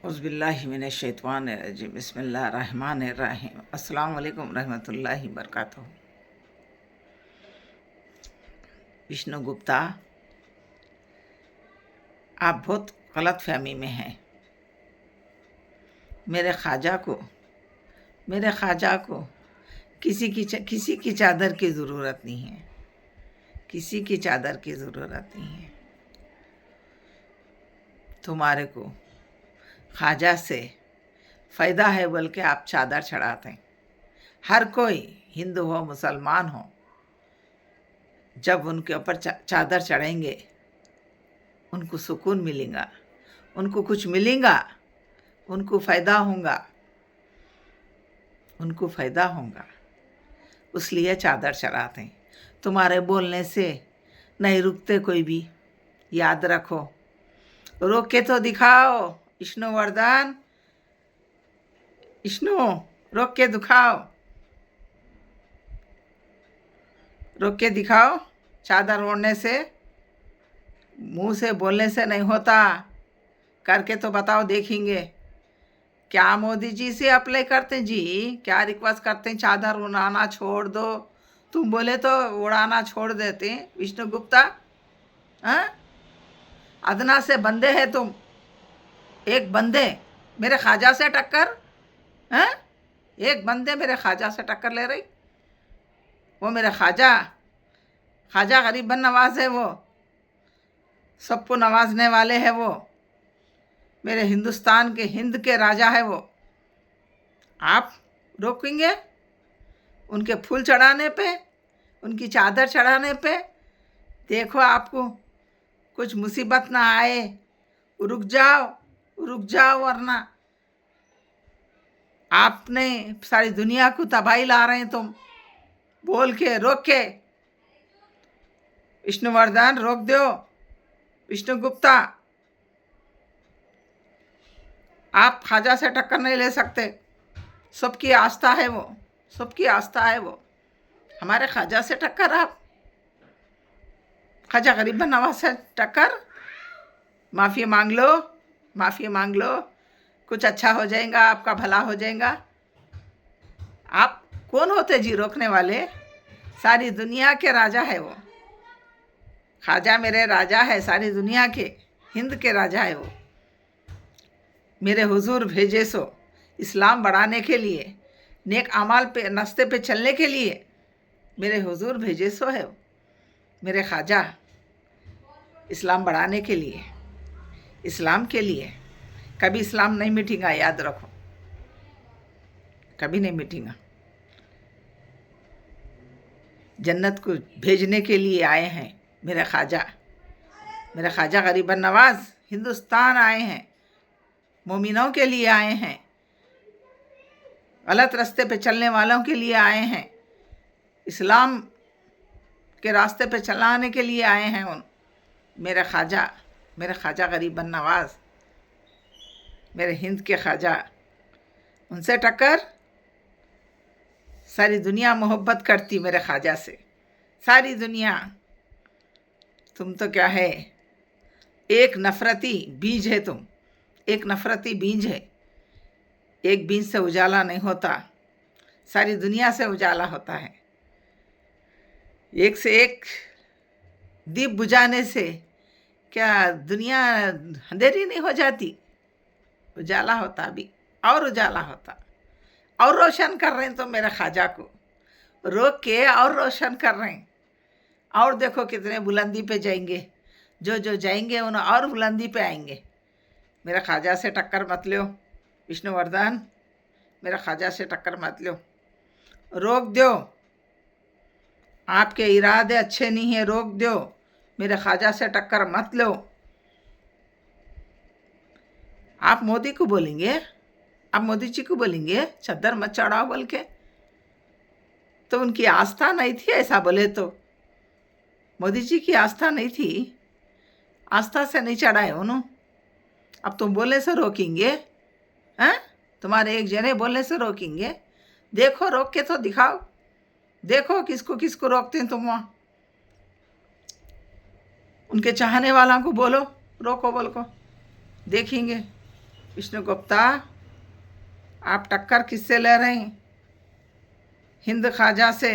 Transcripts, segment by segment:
औज़ुबिल्लाहिमिनश्शैतानिर्रजीम बिस्मिल्लाहिर्रहमानिर्रहीम अस्सलामु अलैकुम रहमतुल्लाहि बरकातुहू। विष्णु गुप्ता, आप बहुत गलत फहमी में हैं। मेरे ख्वाजा को किसी की चादर की ज़रूरत नहीं है, किसी की चादर की ज़रूरत नहीं है। तुम्हारे को ख्वाजा से फ़ायदा है बोल के आप चादर चढ़ाते हैं। हर कोई हिंदू हो मुसलमान हो, जब उनके ऊपर चादर चढ़ेंगे उनको सुकून मिलेगा, उनको कुछ मिलेगा, उनको फ़ायदा होगा, इसलिए चादर चढ़ाते हैं। तुम्हारे बोलने से नहीं रुकते कोई भी, याद रखो। रोक के तो दिखाओ विष्णुवर्धन, विष्णु रोक के दिखाओ, रोक के दिखाओ। चादर ओढ़ने से, मुंह से बोलने से नहीं होता, करके तो बताओ, देखेंगे। क्या मोदी जी से अप्लाई करते हैं जी? क्या रिक्वेस्ट करते हैं? चादर उड़ाना छोड़ दो। तुम बोले तो उड़ाना छोड़ देते हैं। विष्णु गुप्ता, हाँ, अदना से बंदे हैं तुम। एक बंदे मेरे ख्वाजा से टक्कर, हाँ, एक बंदे मेरे ख्वाजा से टक्कर ले रही। वो मेरे ख्वाजा गरीब नवाज है, वो सबको नवाजने वाले हैं। वो मेरे हिंदुस्तान के हिंद के राजा है। वो आप रोकेंगे उनके फूल चढ़ाने पे, उनकी चादर चढ़ाने पे? देखो आपको कुछ मुसीबत ना आए, रुक जाओ, वरना आपने सारी दुनिया को तबाही ला रहे हैं तुम। बोल के रोक के, विष्णुवर्धन रोक दो। विष्णु गुप्ता, आप ख्वाजा से टक्कर नहीं ले सकते। सबकी आस्था है वो, सबकी आस्था है वो। हमारे ख्वाजा से टक्कर? आप ख्वाजा गरीब नवाज से टक्कर? माफ़ी मांग लो, कुछ अच्छा हो जाएगा, आपका भला हो जाएगा। आप कौन होते जी रोकने वाले? सारी दुनिया के राजा है वो। ख्वाजा मेरे राजा है, सारी दुनिया के हिंद के राजा है वो। मेरे हुजूर भेजे सो इस्लाम बढ़ाने के लिए, नेक अमाल पे रास्ते पे चलने के लिए मेरे हुजूर भेजे सो है वो। मेरे ख्वाजा इस्लाम बढ़ाने के लिए, इस्लाम के लिए। कभी इस्लाम नहीं मिटेगा, याद रखो, कभी नहीं मिटेगा। जन्नत को भेजने के लिए आए हैं मेरे ख्वाजा गरीब नवाज। हिंदुस्तान आए हैं, मोमिनों के लिए आए हैं, गलत रास्ते पे चलने वालों के लिए आए हैं, इस्लाम के रास्ते पे चलाने के लिए आए हैं। उन मेरे ख्वाजा गरीब नवाज, मेरे हिंद के ख्वाजा, उनसे टक्कर? सारी दुनिया मोहब्बत करती मेरे ख्वाजा से, सारी दुनिया। तुम तो क्या है, एक नफरती बीज है तुम, एक नफरती बीज है। एक बीज से उजाला नहीं होता, सारी दुनिया से उजाला होता है। एक से एक दीप बुझाने से क्या दुनिया अंधेरी नहीं हो जाती? उजाला होता, अभी और उजाला होता, और रोशन कर रहे हैं तो मेरे ख्वाजा को रोक के और रोशन कर रहे हैं। और देखो कितने बुलंदी पे जाएंगे, जो जाएंगे उन्हें और बुलंदी पे आएंगे। मेरे ख्वाजा से टक्कर मत लो विष्णुवर्धन, मेरे ख्वाजा से टक्कर मत लो, रोक दो। आपके इरादे अच्छे नहीं है, रोक दो। मेरे ख्वाजा से टक्कर मत लो। आप मोदी को बोलेंगे, आप मोदी जी को बोलेंगे चद्दर मत चढ़ाओ बोल के? तो उनकी आस्था नहीं थी ऐसा बोले तो? मोदी जी की आस्था नहीं थी, आस्था से नहीं चढ़ाए उन्होंने। अब तुम बोलने से रोकेंगे? हैं? तुम्हारे एक जने बोलने से रोकेंगे? देखो, रोक के तो दिखाओ, देखो किसको किसको रोकते हैं तुम वहाँ। उनके चाहने वालों को बोलो रोको बोल को, देखेंगे। विष्णु गुप्ता, आप टक्कर किससे ले रहे हैं? हिंद ख्वाजा से,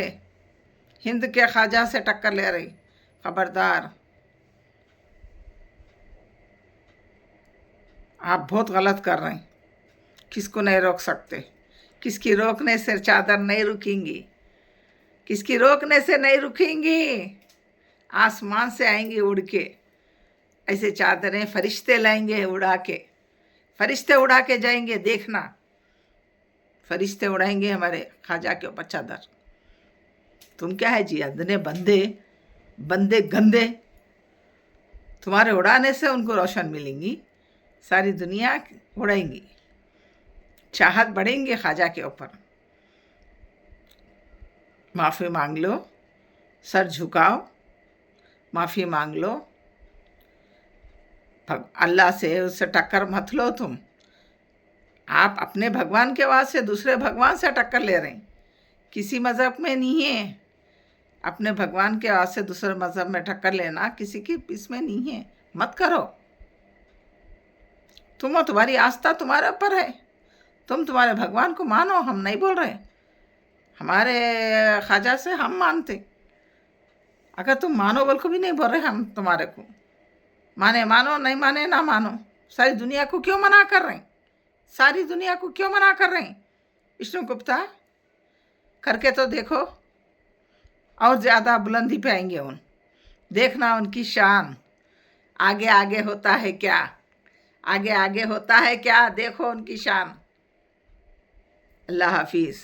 हिंद के ख्वाजा से टक्कर ले रही। खबरदार, आप बहुत गलत कर रहे हैं। किसको नहीं रोक सकते, किसकी रोकने से चादर नहीं रुकेंगी, किसकी रोकने से नहीं रुकेंगी। आसमान से आएंगी उड़ के, ऐसे चादरें फरिश्ते लाएंगे उड़ा के, फरिश्ते उड़ा के जाएंगे, देखना, फरिश्ते उड़ाएंगे हमारे ख्वाजा के ऊपर चादर। तुम क्या है जी, अदने बंदे, बंदे गंदे, तुम्हारे उड़ाने से उनको रोशन मिलेंगी, सारी दुनिया उड़ाएंगी, चाहत बढ़ेंगे ख्वाजा के ऊपर। माफ़ी मांग लो, सर झुकाओ, माफ़ी मांग लो अल्लाह से, उससे टक्कर मत लो तुम। आप अपने भगवान के वास्ते दूसरे भगवान से टक्कर ले रहे हैं, किसी मज़हब में नहीं है। अपने भगवान के वास्ते दूसरे मज़हब में टक्कर लेना किसी की इसमें नहीं है, मत करो। तुम्हारी आस्था तुम्हारे ऊपर है, तुम तुम्हारे भगवान को मानो, हम नहीं बोल रहे। हमारे ख्वाजा से हम मानते, अगर तुम मानो बोल को भी नहीं बोल रहे हम तुम्हारे को। माने मानो, नहीं माने ना मानो, सारी दुनिया को क्यों मना कर रहे हैं? सारी दुनिया को क्यों मना कर रहे हैं? विष्णु गुप्ता, करके तो देखो, और ज़्यादा बुलंदी पे आएंगे उन, देखना उनकी शान। आगे आगे होता है क्या, आगे आगे होता है क्या, देखो उनकी शान। अल्लाह हाफिज़।